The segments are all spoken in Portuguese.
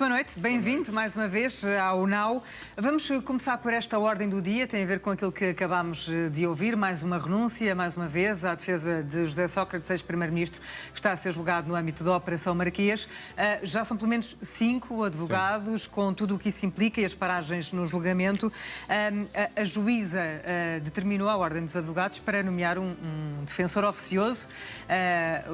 boa noite, bem-vindo mais uma vez ao Now. Vamos começar por esta ordem do dia, tem a ver com aquilo que acabámos de ouvir, mais uma renúncia, mais uma vez, à defesa de José Sócrates, ex-primeiro-ministro, que está a ser julgado no âmbito da Operação Marquês. Já são pelo menos 5 advogados, com tudo o que isso implica e as paragens no julgamento. A juíza determinou a ordem dos advogados para nomear um defensor oficioso.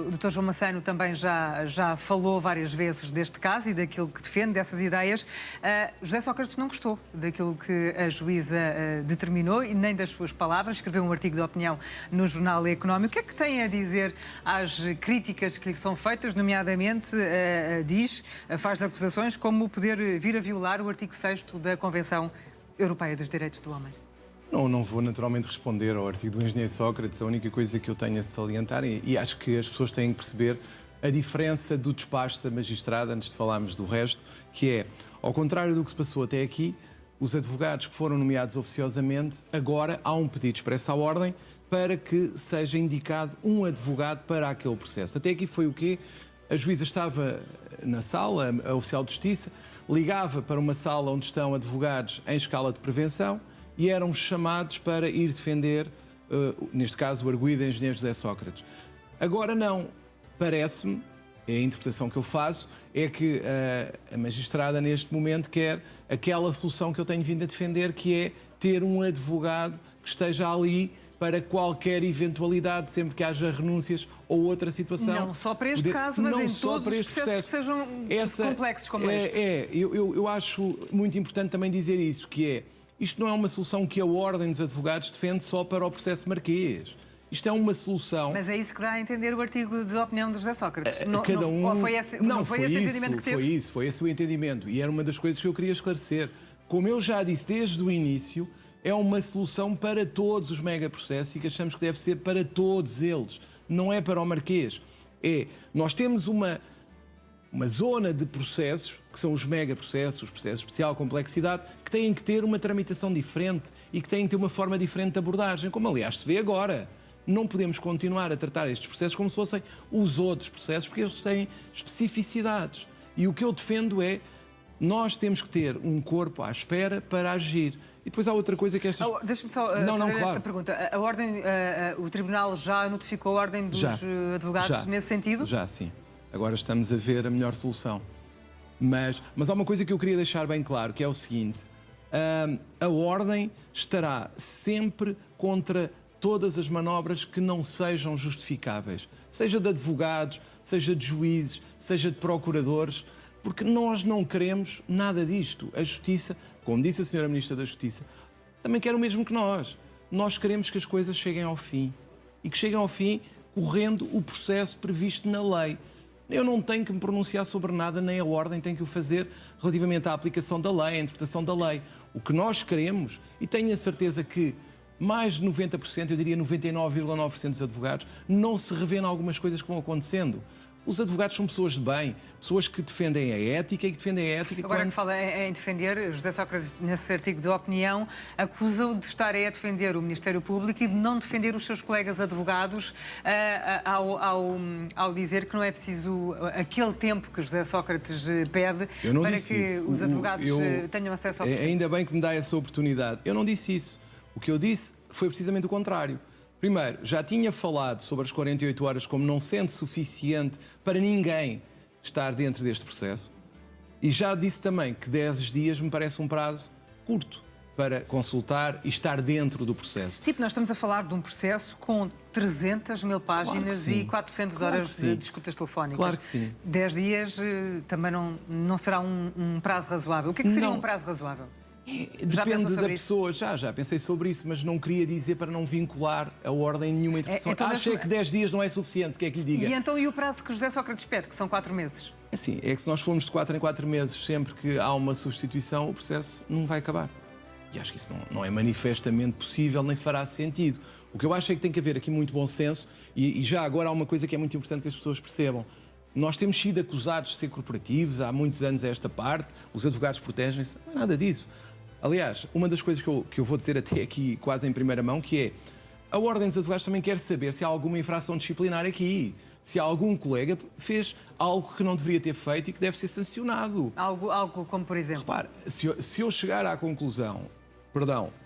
O Dr. João Massano também já falou várias vezes deste caso e daquilo que defende, dessas ideias. José Sócrates não gostou daquilo que a juíza determinou e nem das suas palavras. Escreveu um artigo de opinião no Jornal Económico. O que é que tem a dizer às críticas que lhe são feitas, nomeadamente faz acusações como poder vir a violar o artigo 6º da Convenção Europeia dos Direitos do Homem? Não vou naturalmente responder ao artigo do engenheiro Sócrates. A única coisa que eu tenho a salientar, e acho que as pessoas têm que perceber a diferença do despacho da magistrada, antes de falarmos do resto, que é, ao contrário do que se passou até aqui, os advogados que foram nomeados oficiosamente, agora há um pedido expresso à ordem para que seja indicado um advogado para aquele processo. Até aqui foi o quê? A juíza estava na sala, a oficial de justiça, ligava para uma sala onde estão advogados em escala de prevenção e eram chamados para ir defender, neste caso, o arguido engenheiro José Sócrates. Agora não. Parece-me, é a interpretação que eu faço, é que a magistrada neste momento quer aquela solução que eu tenho vindo a defender, que é ter um advogado que esteja ali para qualquer eventualidade, sempre que haja renúncias ou outra situação. Não só para este caso, mas em todos os processos que sejam complexos como este. Eu acho muito importante também dizer isso, que é, isto não é uma solução que a Ordem dos Advogados defende só para o processo Marquês. Isto é uma solução... Mas é isso que dá a entender o artigo de opinião de José Sócrates. Foi esse o entendimento. E era uma das coisas que eu queria esclarecer. Como eu já disse desde o início, é uma solução para todos os megaprocessos e que achamos que deve ser para todos eles. Não é para o Marquês. Nós temos uma zona de processos, que são os megaprocessos, os processos de especial complexidade, que têm que ter uma tramitação diferente e que têm que ter uma forma diferente de abordagem, como aliás se vê agora. Não podemos continuar a tratar estes processos como se fossem os outros processos, porque eles têm especificidades. E o que eu defendo é, nós temos que ter um corpo à espera para agir. E depois há outra coisa que estas... Deixa-me só fazer esta pergunta. O Tribunal já notificou a ordem dos advogados nesse sentido? Já, sim. Agora estamos a ver a melhor solução. Mas há uma coisa que eu queria deixar bem claro, que é o seguinte. A ordem estará sempre contra todas as manobras que não sejam justificáveis, seja de advogados, seja de juízes, seja de procuradores, porque nós não queremos nada disto. A Justiça, como disse a Sra. Ministra da Justiça, também quer o mesmo que nós. Nós queremos que as coisas cheguem ao fim e que cheguem ao fim correndo o processo previsto na lei. Eu não tenho que me pronunciar sobre nada, nem a Ordem tem que o fazer relativamente à aplicação da lei, à interpretação da lei. O que nós queremos, e tenho a certeza que mais de 90%, eu diria 99,9% dos advogados, não se revê em algumas coisas que vão acontecendo. Os advogados são pessoas de bem, pessoas que defendem a ética e que defendem a ética... Agora que fala em defender, José Sócrates, nesse artigo de opinião, acusa-o de estar a defender o Ministério Público e de não defender os seus colegas advogados ao dizer que não é preciso aquele tempo que José Sócrates pede para que os advogados tenham acesso ao processo. Ainda bem que me dá essa oportunidade. Eu não disse isso. O que eu disse foi precisamente o contrário. Primeiro, já tinha falado sobre as 48 horas como não sendo suficiente para ninguém estar dentro deste processo. E já disse também que 10 dias me parece um prazo curto para consultar e estar dentro do processo. Sim, porque nós estamos a falar de um processo com 300 mil páginas e 400 horas de escutas telefónicas. Claro que sim. 10 dias também não será um prazo razoável. O que é que seria um prazo razoável? Depende da pessoa, já pensei sobre isso, mas não queria dizer para não vincular a ordem em nenhuma interpretação. Acho que 10 dias não é suficiente, se quer que lhe diga. E então, e o prazo que José Sócrates pede, que são 4 meses? Assim, é que se nós formos de 4 em 4 meses, sempre que há uma substituição, o processo não vai acabar. E acho que isso não é manifestamente possível, nem fará sentido. O que eu acho é que tem que haver aqui muito bom senso, e já agora há uma coisa que é muito importante que as pessoas percebam. Nós temos sido acusados de ser corporativos há muitos anos a esta parte, os advogados protegem-se, não é nada disso. Aliás, uma das coisas que eu vou dizer até aqui quase em primeira mão, que é a Ordem dos Advogados também quer saber se há alguma infração disciplinar aqui. se algum colega fez algo que não deveria ter feito e que deve ser sancionado. Algo como, por exemplo? Repare, se eu chegar à conclusão,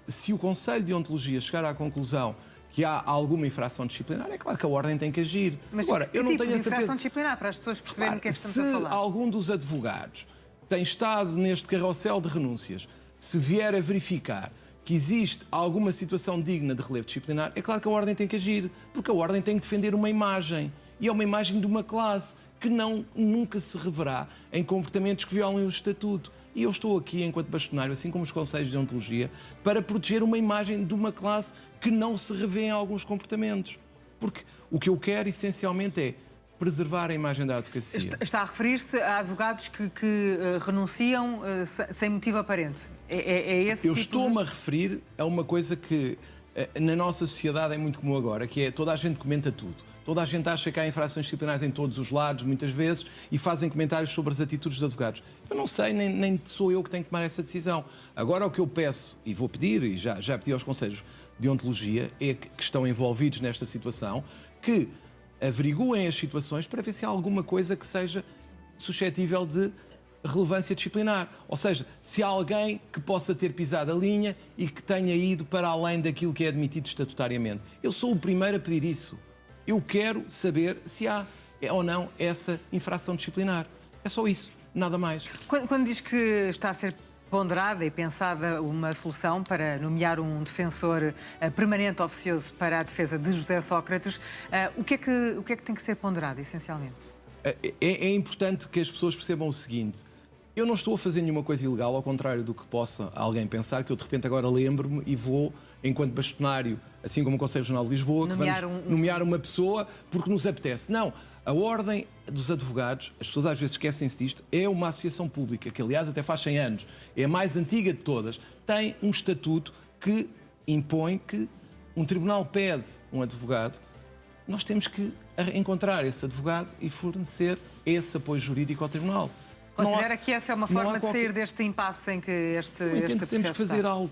se o Conselho de Deontologia chegar à conclusão que há alguma infração disciplinar, é claro que a Ordem tem que agir. Mas agora, eu não tipo tenho a de certeza. infração disciplinar, para as pessoas perceberem do que é que estamos a Se falar. algum dos advogados tem estado neste carrossel de renúncias, se vier a verificar que existe alguma situação digna de relevo disciplinar, é claro que a Ordem tem que agir, porque a Ordem tem que defender uma imagem. E é uma imagem de uma classe que nunca se reverá em comportamentos que violem o Estatuto. E eu estou aqui, enquanto bastonário, assim como os Conselhos de Deontologia, para proteger uma imagem de uma classe que não se revê em alguns comportamentos. Porque o que eu quero, essencialmente, é preservar a imagem da advocacia. Está a referir-se a advogados que renunciam sem motivo aparente. É esse Eu tipo estou-me a referir a uma coisa que na nossa sociedade é muito comum agora, que é toda a gente comenta tudo. Toda a gente acha que há infrações disciplinares em todos os lados, muitas vezes, e fazem comentários sobre as atitudes dos advogados. Eu não sei, nem sou eu que tenho que tomar essa decisão. Agora, o que eu peço, e vou pedir, e já pedi aos Conselhos de Deontologia, é que estão envolvidos nesta situação, que averiguem as situações para ver se há alguma coisa que seja suscetível de relevância disciplinar. Ou seja, se há alguém que possa ter pisado a linha e que tenha ido para além daquilo que é admitido estatutariamente. Eu sou o primeiro a pedir isso. Eu quero saber se há ou não essa infração disciplinar. É só isso, nada mais. Quando diz que está a ser ponderada e pensada uma solução para nomear um defensor permanente oficioso para a defesa de José Sócrates, o que é que tem que ser ponderado, essencialmente? É importante que as pessoas percebam o seguinte. Eu não estou a fazer nenhuma coisa ilegal, ao contrário do que possa alguém pensar, que eu de repente agora lembro-me e vou, enquanto bastonário, assim como o Conselho Regional de Lisboa, que vamos nomear uma pessoa porque nos apetece. Não, a Ordem dos Advogados, as pessoas às vezes esquecem-se disto, é uma associação pública, que aliás até faz 100 anos, é a mais antiga de todas, tem um estatuto que impõe que um tribunal pede um advogado, nós temos que encontrar esse advogado e fornecer esse apoio jurídico ao tribunal. Considera que essa é uma forma de sair deste impasse em que este processo que temos que fazer algo.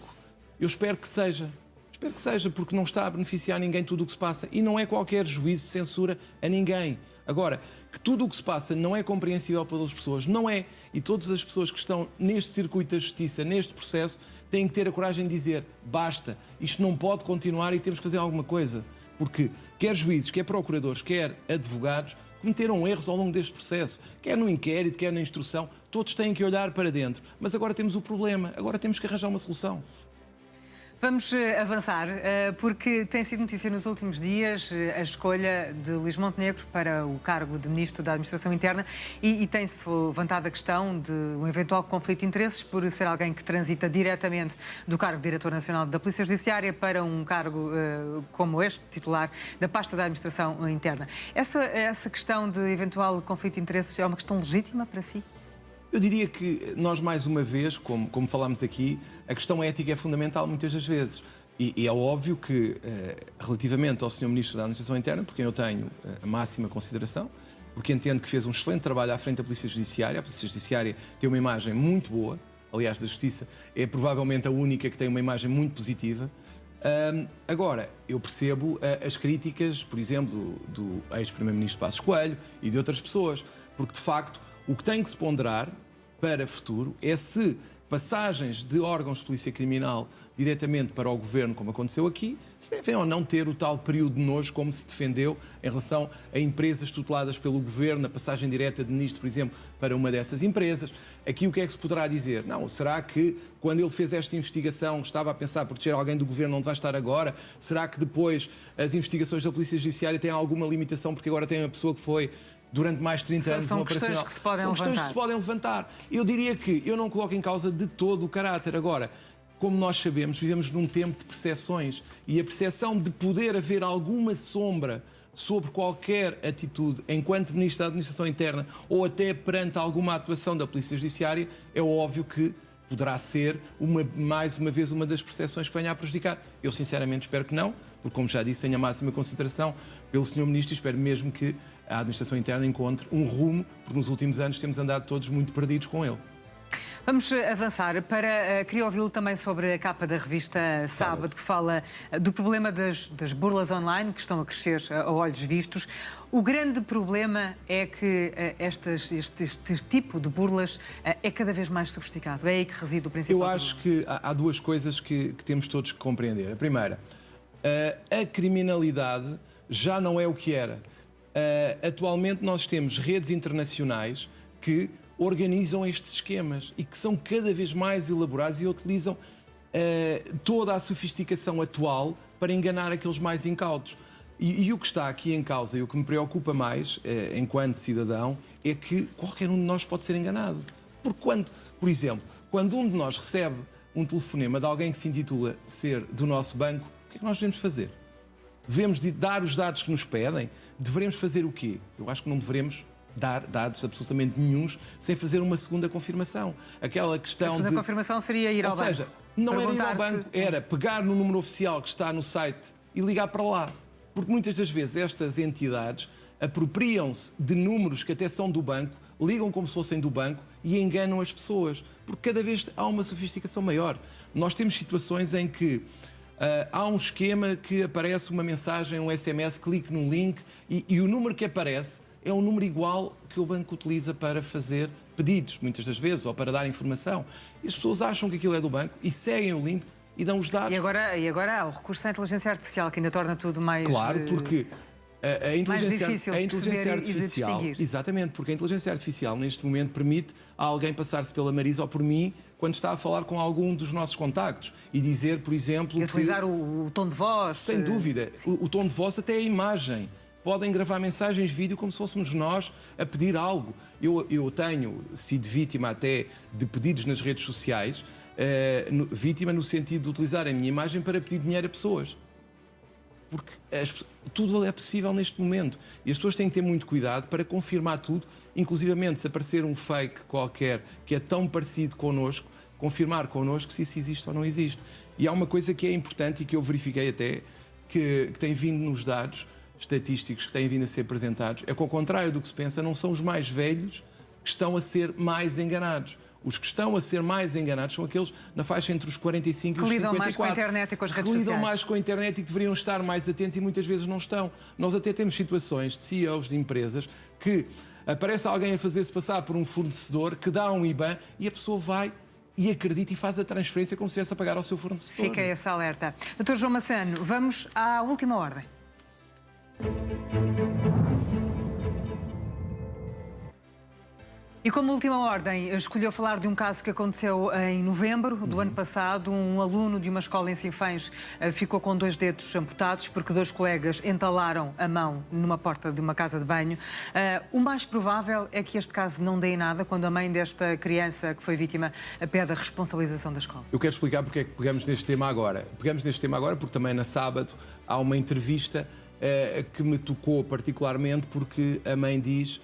Eu espero que seja. Espero que seja, porque não está a beneficiar ninguém tudo o que se passa. E não é qualquer juízo de censura a ninguém. Agora, que tudo o que se passa não é compreensível pelas pessoas, não é. E todas as pessoas que estão neste circuito da justiça, neste processo, têm que ter a coragem de dizer basta, isto não pode continuar e temos que fazer alguma coisa. Porque quer juízes, quer procuradores, quer advogados, cometeram erros ao longo deste processo, quer no inquérito, quer na instrução, todos têm que olhar para dentro. Mas agora temos o problema, agora temos que arranjar uma solução. Vamos avançar, porque tem sido notícia nos últimos dias a escolha de Luís Montenegro para o cargo de Ministro da Administração Interna e tem-se levantado a questão de um eventual conflito de interesses por ser alguém que transita diretamente do cargo de Diretor Nacional da Polícia Judiciária para um cargo como este, titular da pasta da Administração Interna. Essa questão de eventual conflito de interesses é uma questão legítima para si? Eu diria que nós, mais uma vez, como falámos aqui, a questão ética é fundamental muitas das vezes. E é óbvio que, relativamente ao Sr. Ministro da Administração Interna, por quem eu tenho a máxima consideração, porque entendo que fez um excelente trabalho à frente da Polícia Judiciária. A Polícia Judiciária tem uma imagem muito boa, aliás, da Justiça é provavelmente a única que tem uma imagem muito positiva. Agora, eu percebo as críticas, por exemplo, do ex-primeiro-ministro Passos Coelho e de outras pessoas, porque, de facto, o que tem que se ponderar para o futuro é se passagens de órgãos de polícia criminal diretamente para o governo, como aconteceu aqui, se devem ou não ter o tal período de nojo como se defendeu em relação a empresas tuteladas pelo governo, a passagem direta de ministro, por exemplo, para uma dessas empresas. Aqui o que é que se poderá dizer? Não, será que quando ele fez esta investigação estava a pensar proteger alguém do governo onde vai estar agora? Será que depois as investigações da Polícia Judiciária têm alguma limitação porque agora tem uma pessoa que foi durante mais de 30 anos são uma operacional? São questões que se podem levantar. Eu diria que eu não coloco em causa de todo o caráter. Agora, como nós sabemos, vivemos num tempo de percepções e a percepção de poder haver alguma sombra sobre qualquer atitude enquanto Ministro da Administração Interna ou até perante alguma atuação da Polícia Judiciária, é óbvio que poderá ser, mais uma vez, uma das percepções que venha a prejudicar. Eu, sinceramente, espero que não, porque, como já disse, tenho a máxima consideração pelo Sr. Ministro e espero mesmo que a Administração Interna encontre um rumo, porque nos últimos anos temos andado todos muito perdidos com ele. Vamos avançar para... queria ouvi-lo também sobre a capa da revista Sábado, que fala do problema das burlas online, que estão a crescer a olhos vistos. O grande problema é que este tipo de burlas é cada vez mais sofisticado. É aí que reside o principal problema. Eu acho que há duas coisas que temos todos que compreender. A primeira, a criminalidade já não é o que era. Atualmente nós temos redes internacionais que organizam estes esquemas e que são cada vez mais elaborados e utilizam toda a sofisticação atual para enganar aqueles mais incautos. E o que está aqui em causa e o que me preocupa mais, enquanto cidadão, é que qualquer um de nós pode ser enganado. Porque por exemplo, quando um de nós recebe um telefonema de alguém que se intitula ser do nosso banco, o que é que nós devemos fazer? Devemos dar os dados que nos pedem? Devemos fazer o quê? Eu acho que não devemos dar dados absolutamente nenhuns sem fazer uma segunda confirmação. Aquela questão a segunda confirmação seria ir ao banco. Ou seja, não era ir ao banco, era pegar no número oficial que está no site e ligar para lá. Porque muitas das vezes estas entidades apropriam-se de números que até são do banco, ligam como se fossem do banco e enganam as pessoas. Porque cada vez há uma sofisticação maior. Nós temos situações em que há um esquema que aparece uma mensagem, um SMS, clique num link e o número que aparece é um número igual que o banco utiliza para fazer pedidos, muitas das vezes, ou para dar informação. E as pessoas acham que aquilo é do banco e seguem o link e dão os dados. E agora há o recurso à inteligência artificial, que ainda torna tudo mais... Claro, porque a inteligência artificial... E de distinguir. Exatamente, porque a inteligência artificial neste momento permite a alguém passar-se pela Marisa ou por mim quando está a falar com algum dos nossos contactos e dizer, por exemplo... E utilizar o tom de voz... Sem dúvida. O tom de voz até é a imagem. Podem gravar mensagens de vídeo como se fôssemos nós a pedir algo. Eu tenho sido vítima até de pedidos nas redes sociais, vítima no sentido de utilizar a minha imagem para pedir dinheiro a pessoas. Porque tudo é possível neste momento. E as pessoas têm que ter muito cuidado para confirmar tudo, inclusivamente se aparecer um fake qualquer que é tão parecido connosco, confirmar connosco se isso existe ou não existe. E há uma coisa que é importante e que eu verifiquei até, que tem vindo nos dados estatísticos que têm vindo a ser apresentados, é que, ao contrário do que se pensa, não são os mais velhos que estão a ser mais enganados. Os que estão a ser mais enganados são aqueles na faixa entre os 45 e os 54. Que lidam mais com a internet e com as redes sociais. Que lidam mais com a internet e que deveriam estar mais atentos e muitas vezes não estão. Nós até temos situações de CEOs de empresas que aparece alguém a fazer-se passar por um fornecedor que dá um IBAN e a pessoa vai e acredita e faz a transferência como se estivesse a pagar ao seu fornecedor. Fica essa alerta. Dr. João Massano, vamos à última ordem. E como última ordem, escolheu falar de um caso que aconteceu em novembro do ano passado. Um aluno de uma escola em Sinfãs ficou com 2 dedos amputados porque 2 colegas entalaram a mão numa porta de uma casa de banho. O mais provável é que este caso não dê em nada quando a mãe desta criança que foi vítima pede a responsabilização da escola. Eu quero explicar porque é que pegamos neste tema agora. Pegamos neste tema agora porque também na Sábado há uma entrevista que me tocou particularmente porque a mãe diz: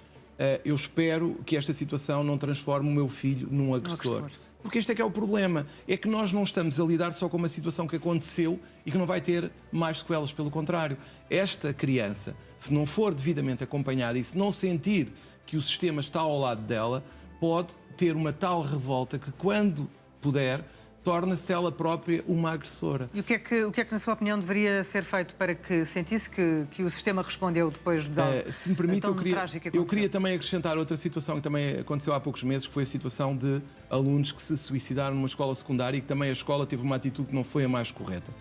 eu espero que esta situação não transforme o meu filho num agressor. Porque este é que é o problema, é que nós não estamos a lidar só com uma situação que aconteceu e que não vai ter mais sequelas, pelo contrário. Esta criança, se não for devidamente acompanhada e se não sentir que o sistema está ao lado dela, pode ter uma tal revolta que, quando puder, torna-se ela própria uma agressora. E o que é que, na sua opinião, deveria ser feito para que sentisse que o sistema respondeu depois de algo se me permite, tão trágico que aconteceu? Eu queria também acrescentar outra situação que também aconteceu há poucos meses, que foi a situação de alunos que se suicidaram numa escola secundária e que também a escola teve uma atitude que não foi a mais correta.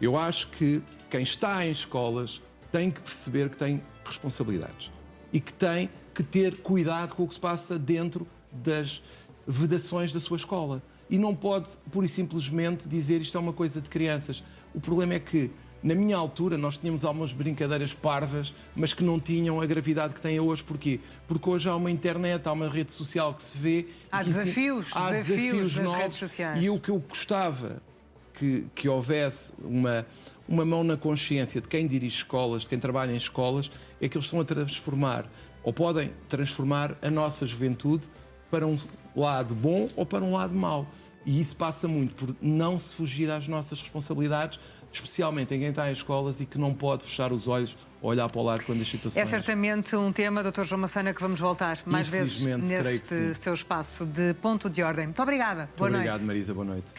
Eu acho que quem está em escolas tem que perceber que tem responsabilidades e que tem que ter cuidado com o que se passa dentro das vedações da sua escola. E não pode, pura e simplesmente, dizer isto é uma coisa de crianças. O problema é que, na minha altura, nós tínhamos algumas brincadeiras parvas, mas que não tinham a gravidade que têm hoje. Porquê? Porque hoje há uma internet, há uma rede social que se vê... Há desafios nas redes sociais. E o que eu gostava que houvesse uma mão na consciência de quem dirige escolas, de quem trabalha em escolas, é que eles estão a transformar, ou podem transformar, a nossa juventude para um lado bom ou para um lado mau. E isso passa muito por não se fugir às nossas responsabilidades, especialmente em quem está em escolas e que não pode fechar os olhos ou olhar para o lado quando as situações... É certamente um tema, Dr. João Massana, que vamos voltar mais vezes Infelizmente, creio que neste sim. seu espaço de ponto de ordem. Muito obrigada. Boa noite. Obrigado, Marisa. Boa noite.